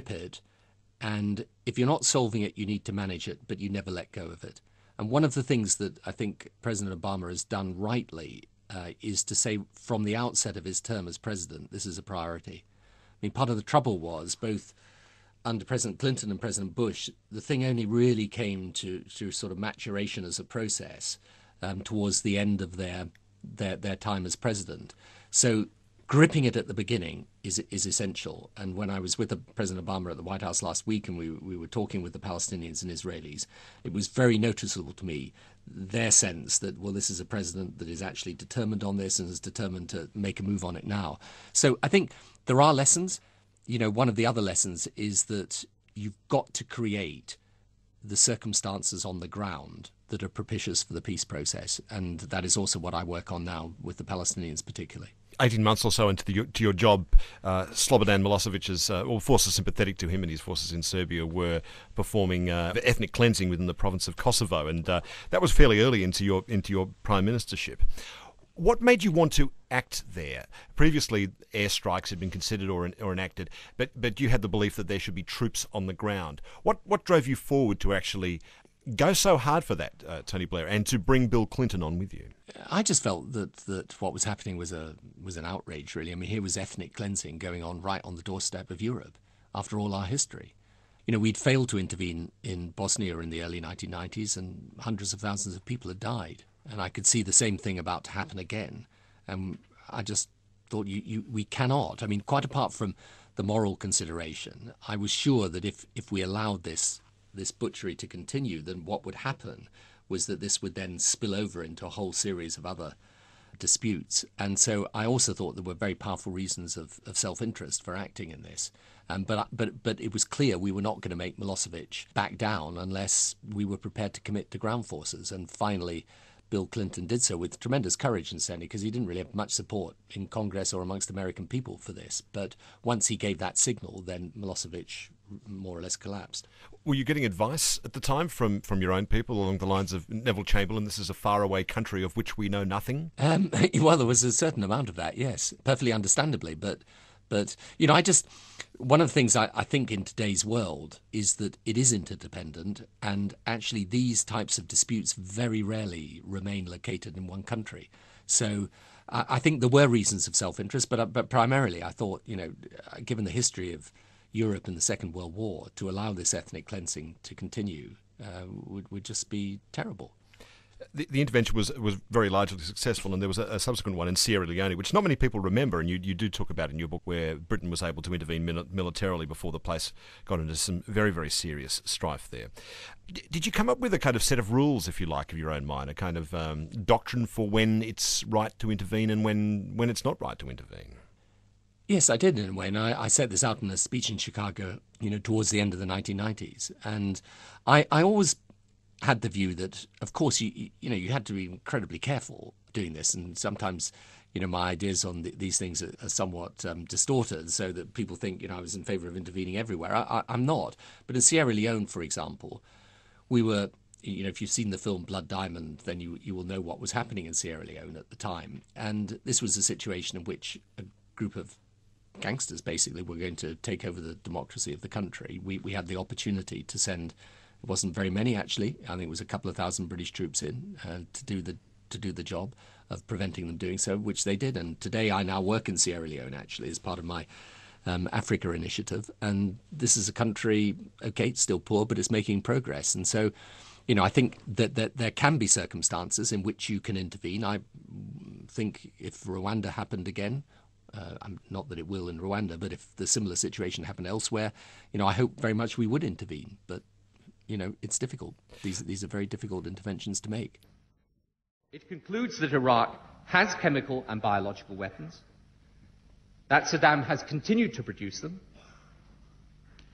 grip it, and if you're not solving it, you need to manage it, but you never let go of it. And one of the things that I think President Obama has done rightly is to say from the outset of his term as president, this is a priority. I mean, part of the trouble was both under President Clinton and President Bush, the thing only really came to sort of maturation as a process towards the end of their time as president. So gripping it at the beginning is essential. And when I was with President Obama at the White House last week and we were talking with the Palestinians and Israelis, it was very noticeable to me their sense that, well, this is a president that is actually determined on this and is determined to make a move on it now. So I think there are lessons. You know, one of the other lessons is that you've got to create the circumstances on the ground that are propitious for the peace process. And that is also what I work on now with the Palestinians particularly. 18 months or so into your job, Slobodan Milosevic's forces sympathetic to him and his forces in Serbia were performing ethnic cleansing within the province of Kosovo, and that was fairly early into your prime ministership. What made you want to act there? Previously, airstrikes had been considered or enacted, but you had the belief that there should be troops on the ground. What drove you forward to actually go so hard for that, Tony Blair, and to bring Bill Clinton on with you? I just felt that what was happening was an outrage, really. I mean, here was ethnic cleansing going on right on the doorstep of Europe, after all our history. You know, we'd failed to intervene in Bosnia in the early 1990s, and hundreds of thousands of people had died. And I could see the same thing about to happen again. And I just thought we cannot. I mean, quite apart from the moral consideration, I was sure that if we allowed this butchery to continue, then what would happen was that this would then spill over into a whole series of other disputes. And so I also thought there were very powerful reasons of self-interest for acting in this. But it was clear we were not going to make Milosevic back down unless we were prepared to commit to ground forces. And finally, Bill Clinton did so with tremendous courage, incidentally, because he didn't really have much support in Congress or amongst American people for this. But once he gave that signal, then Milosevic more or less collapsed. Were you getting advice at the time from your own people along the lines of Neville Chamberlain, this is a faraway country of which we know nothing? Well, there was a certain amount of that, yes, perfectly understandably. But you know, one of the things I think in today's world is that it is interdependent, and actually these types of disputes very rarely remain located in one country. So I think there were reasons of self-interest, but primarily I thought, you know, given the history of Europe in the Second World War, to allow this ethnic cleansing to continue would just be terrible. The intervention was very largely successful, and there was a subsequent one in Sierra Leone, which not many people remember, and you do talk about in your book, where Britain was able to intervene militarily before the place got into some very, very serious strife there. Did you come up with a kind of set of rules, if you like, of your own mind, a kind of doctrine for when it's right to intervene and when it's not right to intervene? Yes, I did in a way, and I set this out in a speech in Chicago, you know, towards the end of the 1990s, and I always had the view that, of course, you had to be incredibly careful doing this, and sometimes, you know, my ideas on these things are somewhat distorted, so that people think, you know, I was in favour of intervening everywhere. I'm not. But in Sierra Leone, for example, we were, you know, if you've seen the film Blood Diamond, then you will know what was happening in Sierra Leone at the time, and this was a situation in which a group of gangsters basically were going to take over the democracy of the country. We had the opportunity to send. It wasn't very many, actually. I think it was a couple of thousand British troops in to do the job of preventing them doing so, which they did. And today I now work in Sierra Leone, actually, as part of my Africa initiative. And this is a country, okay, it's still poor, but it's making progress. And so, you know, I think that there can be circumstances in which you can intervene. I think if Rwanda happened again, not that it will in Rwanda, but if the similar situation happened elsewhere, you know, I hope very much we would intervene. But you know, it's difficult. These are very difficult interventions to make. It concludes that Iraq has chemical and biological weapons, that Saddam has continued to produce them,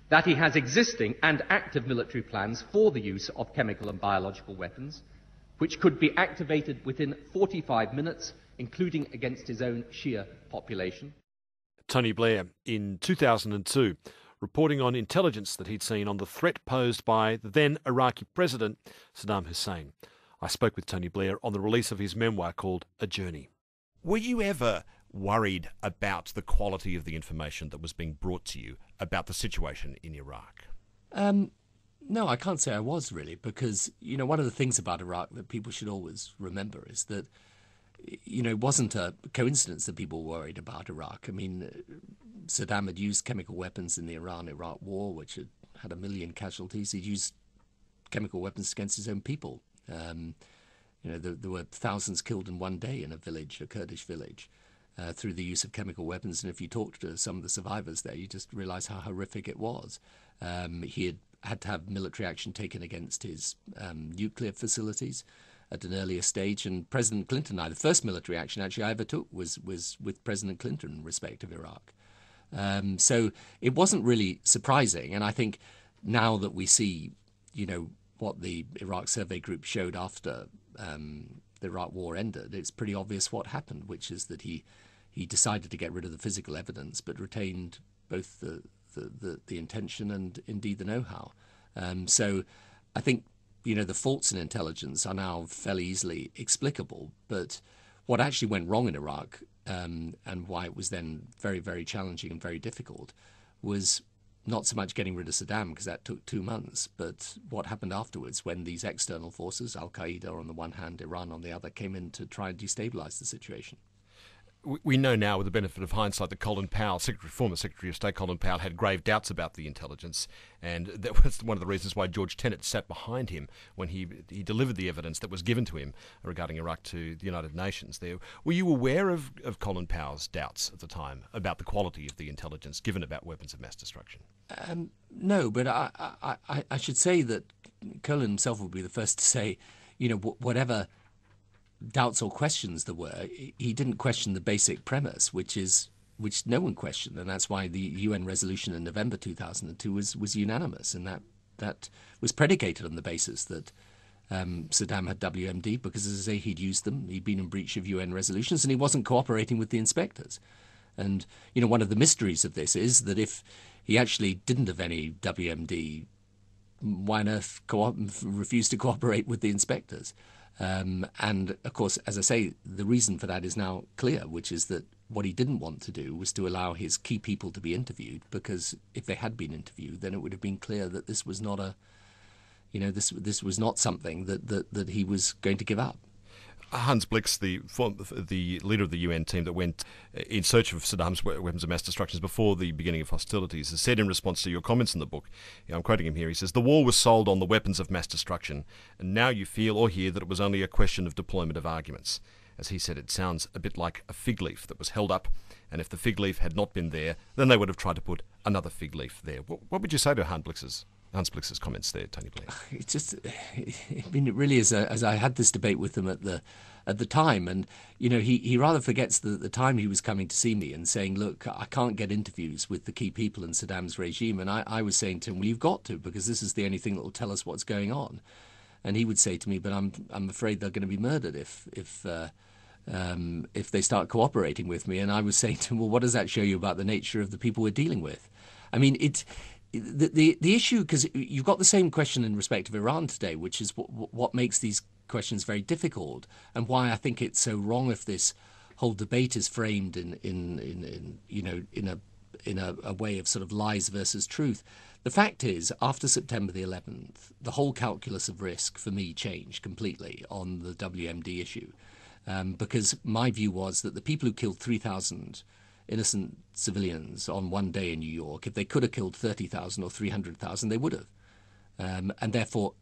that he has existing and active military plans for the use of chemical and biological weapons, which could be activated within 45 minutes, including against his own Shia population. Tony Blair, in 2002, reporting on intelligence that he'd seen on the threat posed by the then Iraqi president, Saddam Hussein. I spoke with Tony Blair on the release of his memoir called A Journey. Were you ever worried about the quality of the information that was being brought to you about the situation in Iraq? No, I can't say I was really, because, one of the things about Iraq that people should always remember is that, it wasn't a coincidence that people were worried about Iraq. I mean, Saddam had used chemical weapons in the Iran-Iraq war, which had 1 million casualties. He'd used chemical weapons against his own people. There were thousands killed in one day in a Kurdish village, through the use of chemical weapons. And if you talk to some of the survivors there, you just realize how horrific it was. He had to have military action taken against his nuclear facilities at an earlier stage. And President Clinton and I, the first military action actually I ever took was with President Clinton in respect of Iraq. So it wasn't really surprising. And I think now that we see, what the Iraq Survey Group showed after the Iraq War ended, it's pretty obvious what happened, which is that he decided to get rid of the physical evidence, but retained both the intention and indeed the know-how. So I think, the faults in intelligence are now fairly easily explicable, but what actually went wrong in Iraq, and why it was then very, very challenging and very difficult, was not so much getting rid of Saddam, because that took 2 months, but what happened afterwards when these external forces, Al-Qaeda on the one hand, Iran on the other, came in to try and destabilize the situation. We know now, with the benefit of hindsight, that Colin Powell, former Secretary of State Colin Powell, had grave doubts about the intelligence, and that was one of the reasons why George Tenet sat behind him when he delivered the evidence that was given to him regarding Iraq to the United Nations. Were you aware of Colin Powell's doubts at the time about the quality of the intelligence given about weapons of mass destruction? No, but I should say that Colin himself would be the first to say, whatever doubts or questions there were, he didn't question the basic premise, which no one questioned, and that's why the UN resolution in November 2002 was unanimous, and that was predicated on the basis that Saddam had WMD because, as I say, he'd used them, he'd been in breach of UN resolutions, and he wasn't cooperating with the inspectors. And one of the mysteries of this is that if he actually didn't have any WMD, why on earth refuse to cooperate with the inspectors? And of course, as I say, the reason for that is now clear, which is that what he didn't want to do was to allow his key people to be interviewed, because if they had been interviewed, then it would have been clear that this was not this was not something that he was going to give up. Hans Blix, the leader of the UN team that went in search of Saddam's weapons of mass destruction before the beginning of hostilities, has said in response to your comments in the book, I'm quoting him here, he says, "The war was sold on the weapons of mass destruction, and now you feel or hear that it was only a question of deployment of arguments." As he said, it sounds a bit like a fig leaf that was held up, and if the fig leaf had not been there, then they would have tried to put another fig leaf there. What would you say to Hans Blix's comments there, Tony Blair? It really is. As I had this debate with him at the time, and he rather forgets the time he was coming to see me and saying, "Look, I can't get interviews with the key people in Saddam's regime," and I was saying to him, "Well, you've got to, because this is the only thing that will tell us what's going on." And he would say to me, "But I'm afraid they're going to be murdered if they start cooperating with me." And I was saying to him, "Well, what does that show you about the nature of the people we're dealing with?" I mean, the issue, because you've got the same question in respect of Iran today, which is what makes these questions very difficult, and why I think it's so wrong if this whole debate is framed in a way of sort of lies versus truth. The fact is, after September the 11th, the whole calculus of risk for me changed completely on the WMD issue, because my view was that the people who killed 3,000 innocent civilians on one day in New York, if they could have killed 30,000 or 300,000, they would have. And therefore,